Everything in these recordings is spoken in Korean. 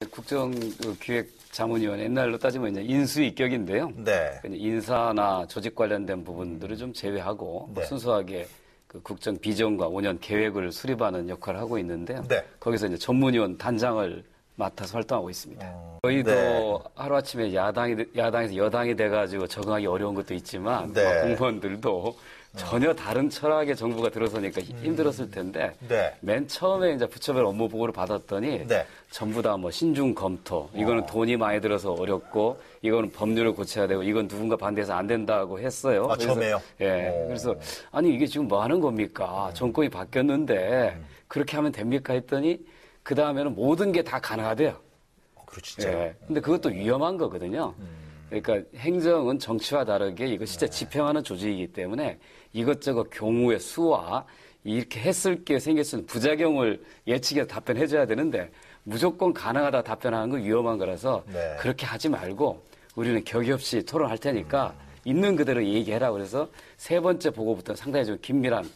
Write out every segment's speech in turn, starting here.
국정기획자문위원 옛날로 따지면 이제 인수위격인데요. 네. 인사나 조직 관련된 부분들을 좀 제외하고 네. 순수하게 그 국정 비전과 5년 계획을 수립하는 역할을 하고 있는데요. 네. 거기서 이제 전문위원 단장을 맡아서 활동하고 있습니다. 저희도 네. 하루아침에 야당에서 여당이 돼가지고 적응하기 어려운 것도 있지만 네. 공무원들도 전혀 다른 철학의 정부가 들어서니까 힘들었을 텐데 네. 맨 처음에 이제 부처별 업무 보고를 받았더니 네. 전부 다 뭐 신중 검토, 이거는 돈이 많이 들어서 어렵고 이거는 법률을 고쳐야 되고 이건 누군가 반대해서 안 된다고 했어요. 아, 처음에요? 예. 그래서 아니 이게 지금 뭐 하는 겁니까? 정권이 바뀌었는데 그렇게 하면 됩니까? 했더니 그 다음에는 모든 게 다 가능하대요. 그렇죠, 진짜. 예. 근데 그것도 위험한 거거든요. 그러니까 행정은 정치와 다르게 이거 진짜 집행하는 조직이기 때문에 이것저것 경우의 수와 이렇게 했을 게 생길 수 있는 부작용을 예측해서 답변해줘야 되는데 무조건 가능하다 답변하는 건 위험한 거라서 네. 그렇게 하지 말고 우리는 격의 없이 토론할 테니까 있는 그대로 얘기해라. 그래서 세 번째 보고부터 상당히 좀 긴밀한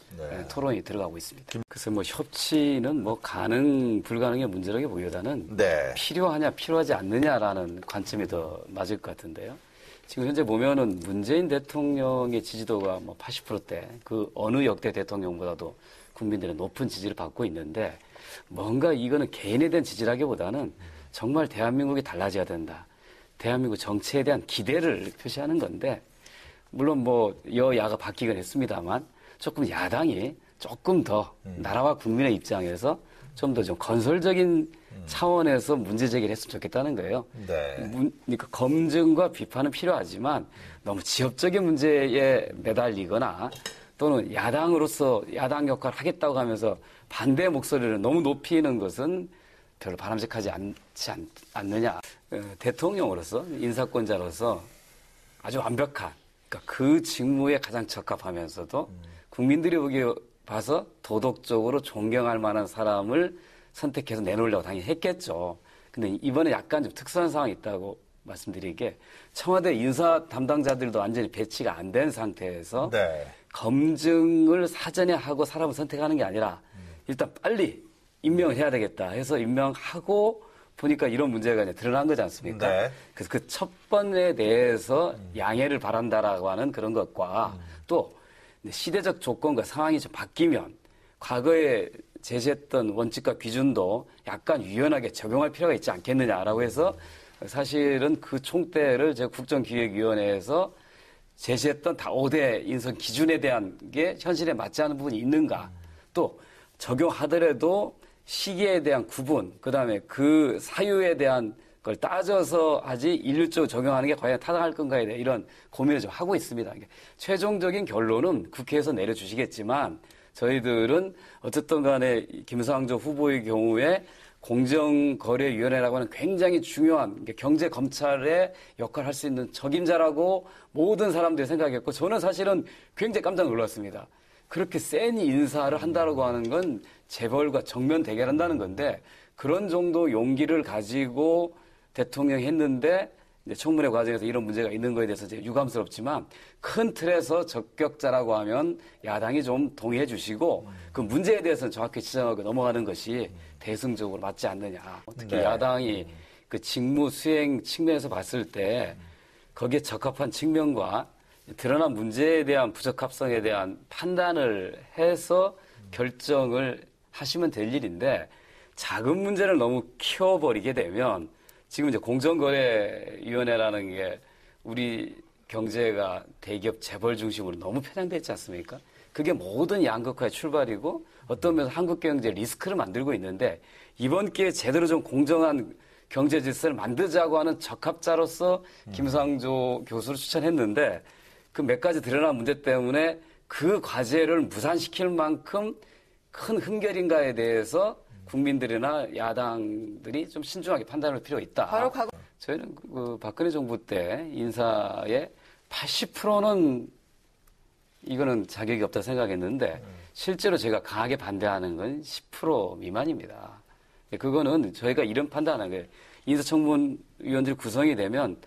토론이 들어가고 있습니다. 그래서 뭐 협치는 뭐 가능 불가능의 문제라기보다는 네. 필요하냐 필요하지 않느냐라는 관점이 더 맞을 것 같은데요. 지금 현재 보면은 문재인 대통령의 지지도가 뭐 80%대 그 어느 역대 대통령보다도 국민들의 높은 지지를 받고 있는데 뭔가 이거는 개인에 대한 지지라기보다는 정말 대한민국이 달라져야 된다. 대한민국 정치에 대한 기대를 표시하는 건데 물론 뭐 여야가 바뀌긴 했습니다만 조금 야당이 조금 더 나라와 국민의 입장에서 좀 더 좀 건설적인 차원에서 문제 제기를 했으면 좋겠다는 거예요. 네. 그러니까 검증과 비판은 필요하지만 너무 지역적인 문제에 매달리거나 또는 야당으로서 야당 역할을 하겠다고 하면서 반대 목소리를 너무 높이는 것은 별로 바람직하지 않지 않느냐. 대통령으로서 인사권자로서 아주 완벽한 그러니까 그 직무에 가장 적합하면서도 국민들이 보기에 봐서 도덕적으로 존경할 만한 사람을 선택해서 내놓으려고 당연히 했겠죠. 근데 이번에 약간 좀 특수한 상황이 있다고 말씀드리게 청와대 인사 담당자들도 완전히 배치가 안 된 상태에서 네. 검증을 사전에 하고 사람을 선택하는 게 아니라 일단 빨리 임명을 해야 되겠다 해서 임명하고 보니까 이런 문제가 이제 드러난 거지 않습니까? 네. 그래서 그 첫 번에 대해서 양해를 바란다라고 하는 그런 것과 또 시대적 조건과 상황이 좀 바뀌면 과거에 제시했던 원칙과 기준도 약간 유연하게 적용할 필요가 있지 않겠느냐라고 해서 사실은 그 총대를 제가 국정기획위원회에서 제시했던 다 5대 인선 기준에 대한 게 현실에 맞지 않는 부분이 있는가 또 적용하더라도 시기에 대한 구분, 그 다음에 그 사유에 대한 걸 따져서 하지 일률적으로 적용하는 게 과연 타당할 건가에 대해 이런 고민을 좀 하고 있습니다. 최종적인 결론은 국회에서 내려주시겠지만 저희들은 어쨌든 간에 김상조 후보의 경우에 공정거래위원회라고 하는 굉장히 중요한 경제검찰의 역할을 할 수 있는 적임자라고 모든 사람들이 생각했고 저는 사실은 굉장히 깜짝 놀랐습니다. 그렇게 센 인사를 한다고 하는 건 재벌과 정면 대결한다는 건데 그런 정도 용기를 가지고 대통령이 했는데 이제 청문회 과정에서 이런 문제가 있는 거에 대해서 이제 유감스럽지만 큰 틀에서 적격자라고 하면 야당이 좀 동의해 주시고 그 문제에 대해서는 정확히 지정하고 넘어가는 것이 대승적으로 맞지 않느냐. 특히 네. 야당이 그 직무 수행 측면에서 봤을 때 거기에 적합한 측면과 드러난 문제에 대한 부적합성에 대한 판단을 해서 결정을 하시면 될 일인데 작은 문제를 너무 키워버리게 되면 지금 이제 공정거래위원회라는 게 우리 경제가 대기업 재벌 중심으로 너무 편향되어 있지 않습니까? 그게 모든 양극화의 출발이고 어떤 면에서 한국 경제에 리스크를 만들고 있는데 이번 기회에 제대로 좀 공정한 경제 질서를 만들자고 하는 적합자로서 김상조 교수를 추천했는데 그 몇 가지 드러난 문제 때문에 그 과제를 무산시킬 만큼 큰 흠결인가에 대해서 국민들이나 야당들이 좀 신중하게 판단할 필요가 있다. 바로 저희는 그 박근혜 정부 때 인사의 80%는 이거는 자격이 없다 생각했는데 실제로 제가 강하게 반대하는 건 10% 미만입니다. 그거는 저희가 이런 판단하는 거예요. 인사청문위원들이 구성이 되면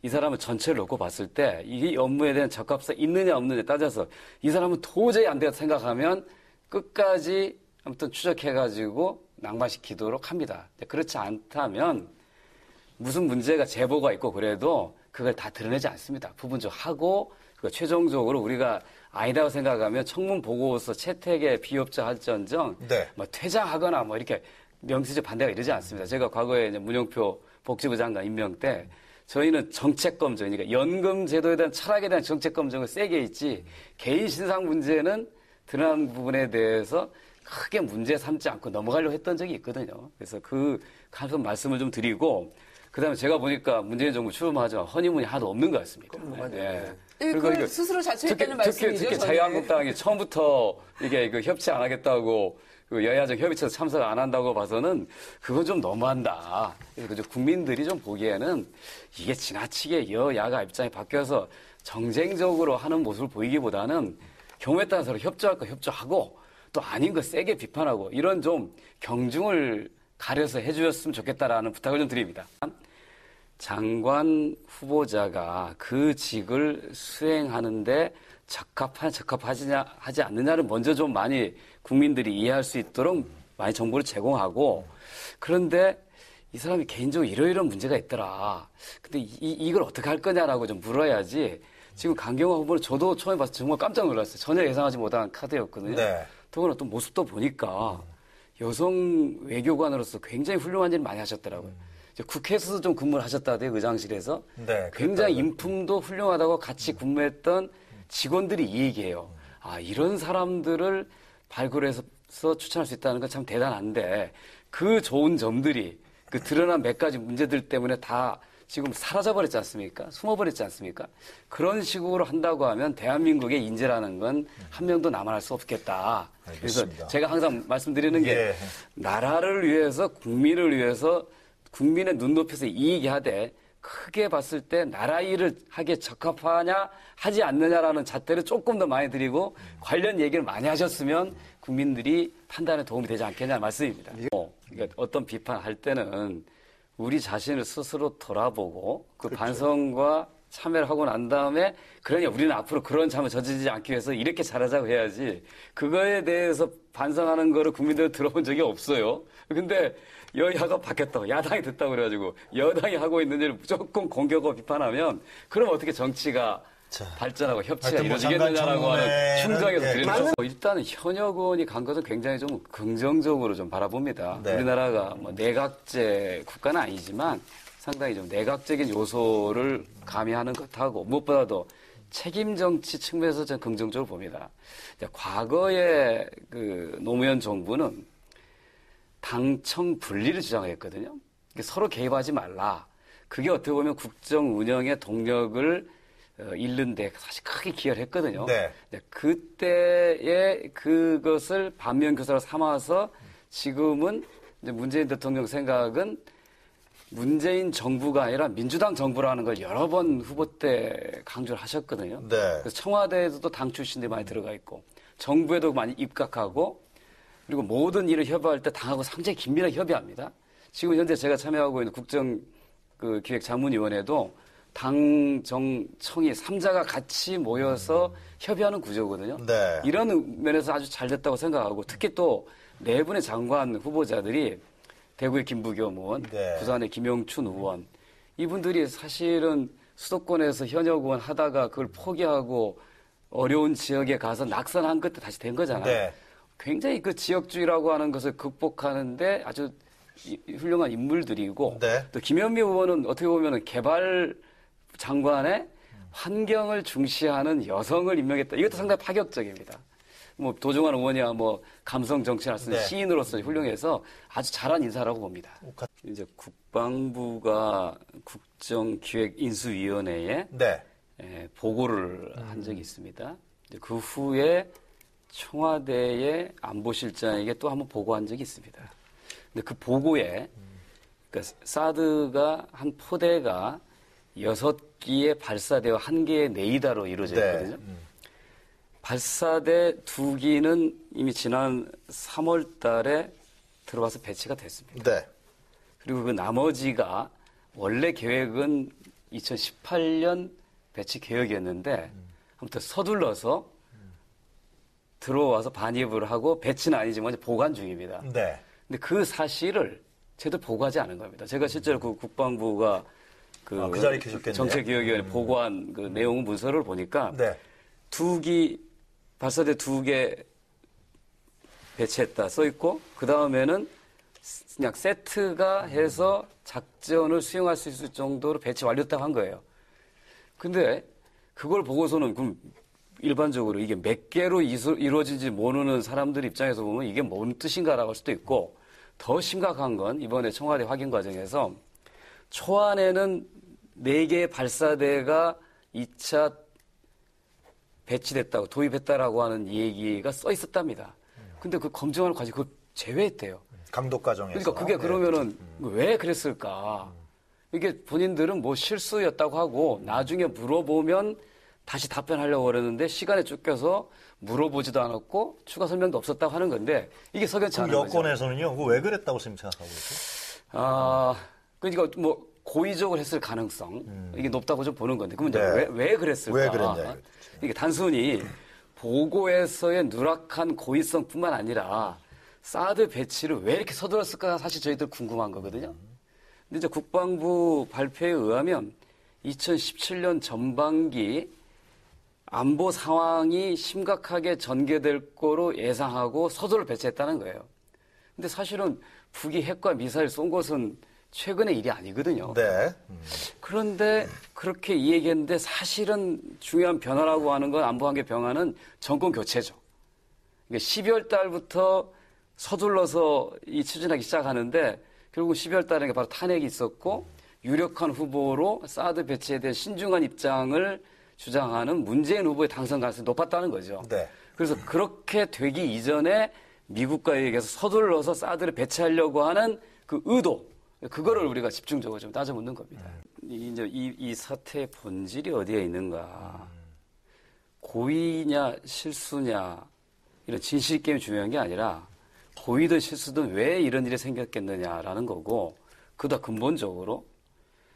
이 사람을 전체를 놓고 봤을 때 이 업무에 대한 적합성 있느냐 없느냐 따져서 이 사람은 도저히 안 되겠다 생각하면 끝까지 아무튼 추적해가지고 낙마시키도록 합니다. 그렇지 않다면 무슨 문제가 제보가 있고 그래도 그걸 다 드러내지 않습니다. 부분적으로 하고 최종적으로 우리가 아니다고 생각하면 청문 보고서 채택에 비협조 할지언정 네. 뭐 퇴장하거나 뭐 이렇게 명시적 반대가 이러지 않습니다. 제가 과거에 이제 문영표 복지부 장관 임명 때 저희는 정책 검증, 그러니까 연금 제도에 대한 철학에 대한 정책 검증을 세게 했지 개인 신상 문제는 드러난 부분에 대해서 크게 문제 삼지 않고 넘어가려고 했던 적이 있거든요. 그래서 그 한번 말씀을 좀 드리고 그다음에 제가 보니까 문재인 정부 출범하자 허니문이 하나도 없는 것 같습니다. 네. 그걸 스스로 자처했다는 말씀이죠. 특히 자유한국당이 처음부터 이게 협치 안 하겠다고 그 여야정 협의체에서 참석 안 한다고 봐서는 그건 좀 너무한다. 그래서 국민들이 좀 보기에는 이게 지나치게 여야가 입장이 바뀌어서 정쟁적으로 하는 모습을 보이기보다는 경우에 따라서 협조할 거 협조하고 또 아닌 거 세게 비판하고 이런 좀 경중을 가려서 해주셨으면 좋겠다라는 부탁을 좀 드립니다. 장관 후보자가 그 직을 수행하는데 적합하지 않느냐를 먼저 좀 많이 국민들이 이해할 수 있도록 많이 정보를 제공하고 그런데 이 사람이 개인적으로 이러이러한 문제가 있더라. 근데 이걸 어떻게 할 거냐라고 좀 물어야지 지금 강경화 후보는 저도 처음에 봤을 때 정말 깜짝 놀랐어요. 전혀 예상하지 못한 카드였거든요. 네. 더구나 또 모습도 보니까 여성 외교관으로서 굉장히 훌륭한 일을 많이 하셨더라고요. 국회에서도 좀 근무를 하셨다대요, 의장실에서. 네, 굉장히 인품도 훌륭하다고 같이 근무했던 직원들이 이 얘기해요. 아, 이런 사람들을 발굴해서 추천할 수 있다는 건 참 대단한데 그 좋은 점들이 그 드러난 몇 가지 문제들 때문에 다 지금 사라져버렸지 않습니까? 숨어버렸지 않습니까? 그런 식으로 한다고 하면 대한민국의 인재라는 건 한 명도 남아날 수 없겠다. 알겠습니다. 그래서 제가 항상 말씀드리는 게 예. 나라를 위해서 국민을 위해서 국민의 눈높이에서 이익이 하되 크게 봤을 때 나라 일을 하기에 적합하냐 하지 않느냐라는 잣대를 조금 더 많이 드리고 관련 얘기를 많이 하셨으면 국민들이 판단에 도움이 되지 않겠냐는 말씀입니다. 그러니까 어떤 비판할 때는 우리 자신을 스스로 돌아보고 그 그렇죠. 반성과 참여를 하고 난 다음에 그러니 우리는 앞으로 그런 참을 저지르지 않기 위해서 이렇게 잘하자고 해야지 그거에 대해서 반성하는 거를 국민들 들어본 적이 없어요. 근데 여야가 바뀌었다고 야당이 됐다고 그래가지고 여당이 하고 있는 일을 무조건 공격하고 비판하면 그럼 어떻게 정치가 발전하고 협치가 하여튼 뭐 이루어지겠느냐라고 하는 장관 충정에서 청문회는 드리는 거고 일단은 현역 의원이 간 것은 굉장히 좀 긍정적으로 좀 바라봅니다. 네. 우리나라가 뭐 내각제 국가는 아니지만 상당히 좀 내각적인 요소를 가미하는 것하고 무엇보다도 책임 정치 측면에서 저는 긍정적으로 봅니다. 과거에 그 노무현 정부는 당청 분리를 주장했거든요. 서로 개입하지 말라. 그게 어떻게 보면 국정 운영의 동력을 잃는데 사실 크게 기여를 했거든요. 네. 그때의 그것을 반면교사로 삼아서 지금은 이제 문재인 대통령 생각은 문재인 정부가 아니라 민주당 정부라는 걸 여러 번 후보 때 강조를 하셨거든요. 네. 그래서 청와대에서도 당 출신들이 많이 들어가 있고 정부에도 많이 입각하고 그리고 모든 일을 협의할 때 당하고 상당히 긴밀하게 협의합니다. 지금 현재 제가 참여하고 있는 국정기획자문위원회도 당, 정, 청이 3자가 같이 모여서 협의하는 구조거든요. 네. 이런 면에서 아주 잘 됐다고 생각하고 특히 또 네 분의 장관 후보자들이 대구의 김부겸 의원, 네. 부산의 김영춘 의원 이분들이 사실은 수도권에서 현역 의원 하다가 그걸 포기하고 어려운 지역에 가서 낙선한 끝에 다시 된 거잖아요. 네. 굉장히 그 지역주의라고 하는 것을 극복하는데 아주 훌륭한 인물들이고 네. 또 김현미 의원은 어떻게 보면 개발 장관의 환경을 중시하는 여성을 임명했다. 이것도 상당히 파격적입니다. 뭐 도종환 의원이야 뭐 감성 정치를 쓰는 네. 시인으로서 훌륭해서 아주 잘한 인사라고 봅니다. 이제 국방부가 국정기획인수위원회에 네. 보고를 한 적이 있습니다. 이제 그 후에 청와대의 안보실장에게 또 한번 보고한 적이 있습니다. 근데 그 보고에 그러니까 사드가 한 포대가 6기의 발사대와 1개의 네이다로 이루어져 있거든요. 네. 발사대 2기는 이미 지난 3월 달에 들어와서 배치가 됐습니다. 네. 그리고 그 나머지가 원래 계획은 2018년 배치 계획이었는데 아무튼 서둘러서 들어와서 반입을 하고 배치는 아니지만 보관 중입니다. 네. 근데 그 사실을 제대로 보고하지 않은 겁니다. 제가 실제로 그 국방부가 그 자리에 계셨겠네요. 정책기획위원회 보고한 그 내용 문서를 보니까 네. 발사대 2개 배치했다 써 있고 그 다음에는 그냥 세트가 해서 작전을 수행할 수 있을 정도로 배치 완료했다고 한 거예요. 근데 그걸 보고서는 그럼 일반적으로 이게 몇 개로 이루어진지 모르는 사람들 입장에서 보면 이게 뭔 뜻인가라고 할 수도 있고 더 심각한 건 이번에 청와대 확인 과정에서 초안에는 4개의 발사대가 2차 배치됐다고 도입했다라고 하는 얘기가 써 있었답니다. 근데 그 검증하는 과정이 그걸 제외했대요. 감독 과정에서. 그러니까 그게 그러면은 왜 그랬을까? 이게 본인들은 뭐 실수였다고 하고 나중에 물어보면 다시 답변하려고 그러는데 시간에 쫓겨서 물어보지도 않았고 추가 설명도 없었다고 하는 건데 이게 석연치 않은 거죠. 여권에서는요. 그거 왜 그랬다고 생각하고 있어요? 그러니까 뭐 고의적으로 했을 가능성 이게 높다고 좀 보는 건데 그러면 네. 이제 왜 그랬을까? 왜 그랬냐? 이게 단순히 보고에서의 누락한 고의성뿐만 아니라 사드 배치를 왜 이렇게 서둘렀을까 사실 저희들 궁금한 거거든요. 근데 이제 국방부 발표에 의하면 2017년 전반기 안보 상황이 심각하게 전개될 거로 예상하고 서둘러 배치했다는 거예요. 근데 사실은 북이 핵과 미사일 쏜 것은 최근의 일이 아니거든요. 네. 그런데 그렇게 이 얘기했는데 사실은 중요한 변화라고 하는 건 안보관계 변화는 정권 교체죠. 그러니까 12월 달부터 서둘러서 추진하기 시작하는데 결국 12월 달에 바로 탄핵이 있었고 유력한 후보로 사드 배치에 대한 신중한 입장을 주장하는 문재인 후보의 당선 가능성이 높았다는 거죠. 네. 그래서 그렇게 되기 이전에 미국과 얘기해서 서둘러서 사드를 배치하려고 하는 그 의도, 그거를 우리가 집중적으로 좀 따져 묻는 겁니다. 이제 이 사태의 본질이 어디에 있는가? 고의냐 실수냐 이런 진실 게임이 중요한 게 아니라 고의든 실수든 왜 이런 일이 생겼겠느냐라는 거고 그보다 근본적으로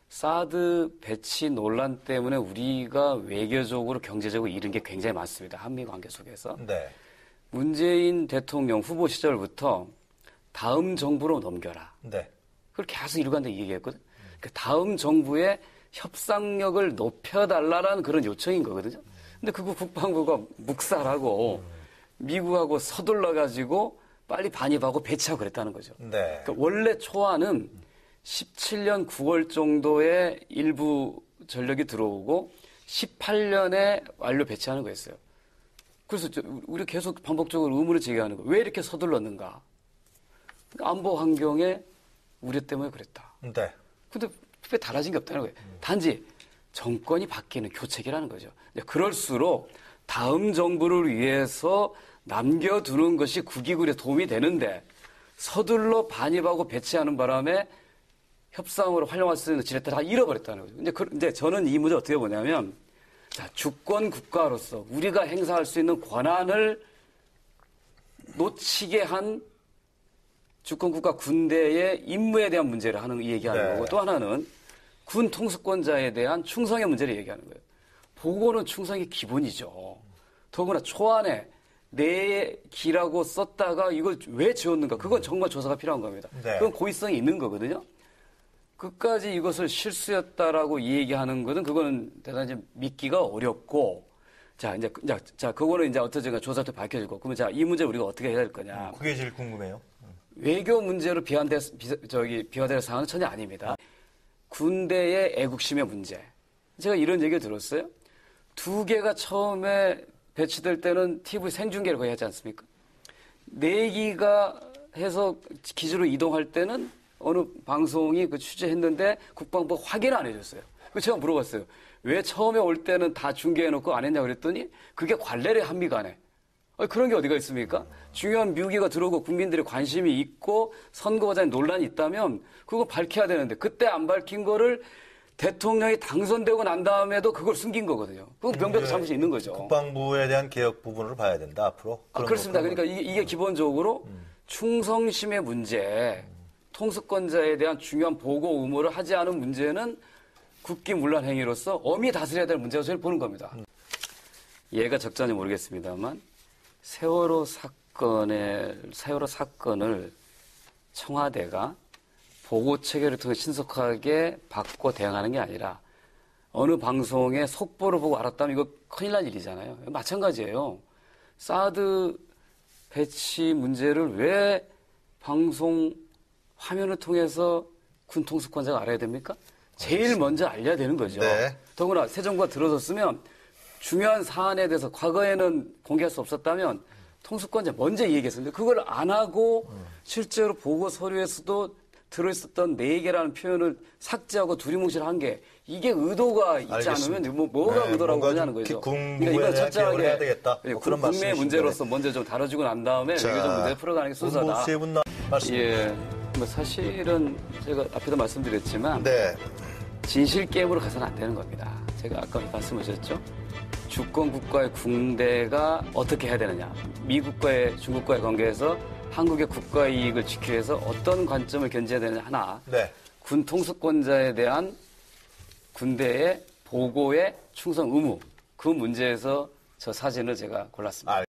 사드 배치 논란 때문에 우리가 외교적으로 경제적으로 잃은 게 굉장히 많습니다. 한미 관계 속에서. 네. 문재인 대통령 후보 시절부터 다음 정부로 넘겨라. 네. 그걸 계속 일관되게 얘기했거든. 그러니까 다음 정부의 협상력을 높여달라는 그런 요청인 거거든요. 근데 그거 국방부가 묵살하고 미국하고 서둘러가지고 빨리 반입하고 배치하고 그랬다는 거죠. 네. 그러니까 원래 초안은 17년 9월 정도에 일부 전력이 들어오고 18년에 완료 배치하는 거였어요. 그래서 우리 계속 반복적으로 의문을 제기하는 거예요. 왜 이렇게 서둘렀는가? 그러니까 안보 환경에 우려 때문에 그랬다. 네. 근데 왜 달라진 게 없다는 거예요. 단지 정권이 바뀌는 교체기라는 거죠. 그럴수록 다음 정부를 위해서 남겨두는 것이 국익에 도움이 되는데 서둘러 반입하고 배치하는 바람에 협상으로 활용할 수 있는 지렛대를 다 잃어버렸다는 거죠. 근데 저는 이 문제 어떻게 보냐면, 자, 주권 국가로서 우리가 행사할 수 있는 권한을 놓치게 한 주권 국가 군대의 임무에 대한 문제를 얘기하는 네. 거고, 또 하나는 군 통수권자에 대한 충성의 문제를 얘기하는 거예요. 보고는 충성이 기본이죠. 더구나 초안에 내 기라고 썼다가 이걸 왜 지웠는가? 그건 정말 조사가 필요한 겁니다. 네. 그건 고의성이 있는 거거든요. 끝까지 이것을 실수였다라고 얘기하는 것은 그거는 대단히 믿기가 어렵고, 그거는 이제 어떻게든가 조사 때 밝혀지고, 그러면 자, 이 문제 우리가 어떻게 해야 될 거냐? 그게 제일 궁금해요. 외교 문제로 비화될 사안은 전혀 아닙니다. 군대의 애국심의 문제. 제가 이런 얘기 들었어요. 2개가 처음에 배치될 때는 TV 생중계를 거의 하지 않습니까? 4기가 해서 기지로 이동할 때는 어느 방송이 그 취재했는데 국방부가 확인 안 해줬어요. 그래서 제가 물어봤어요. 왜 처음에 올 때는 다 중계해놓고 안 했냐 그랬더니 그게 관례래 한미 간에. 그런 게 어디가 있습니까? 중요한 묘기가 들어오고 국민들의 관심이 있고 선거 과정에 논란이 있다면 그거 밝혀야 되는데 그때 안 밝힌 거를 대통령이 당선되고 난 다음에도 그걸 숨긴 거거든요. 그건 명백한 잘못이 있는 거죠. 국방부에 대한 개혁 부분을 봐야 된다, 앞으로. 그렇습니다. 그러니까 이게 기본적으로 충성심의 문제, 통수권자에 대한 중요한 보고 의무를 하지 않은 문제는 국기문란 행위로서 엄히 다스려야 될 문제로 저는 보는 겁니다. 얘가 적절한지 모르겠습니다만 세월호 사건을 청와대가 보고 체계를 통해 신속하게 받고 대응하는 게 아니라 어느 방송의 속보를 보고 알았다면 이거 큰일 날 일이잖아요. 마찬가지예요. 사드 배치 문제를 왜 방송 화면을 통해서 군 통수권자가 알아야 됩니까? 제일 먼저 알려야 되는 거죠. 네. 더구나 새 정부가 들어섰으면 중요한 사안에 대해서 과거에는 공개할 수 없었다면 통수권자 먼저 얘기했었는데 그걸 안 하고 실제로 보고 서류에서도 들어있었던 4개라는 표현을 삭제하고 두리뭉실한 게 이게 의도가 있지 알겠습니다. 않으면 뭐가 네, 의도라고 뭔가 하냐는 좀 거죠. 국무부에 이건 대한 개혁을 해야 되겠다. 뭐 그런 국내 말씀이신데. 문제로서 먼저 좀 다뤄주고 난 다음에 외교적 문제를 풀어가는 게 순서다. 문보수해분 말씀. 예, 뭐 사실은 제가 앞에도 말씀드렸지만 네. 진실 게임으로 가서는 안 되는 겁니다. 제가 아까 말씀하셨죠. 주권 국가의 군대가 어떻게 해야 되느냐. 미국과의 중국과의 관계에서 한국의 국가 이익을 지키기 위해서 어떤 관점을 견지해야 되느냐 하나. 네. 군 통수권자에 대한 군대의 보고의 충성 의무. 그 문제에서 저 사진을 제가 골랐습니다.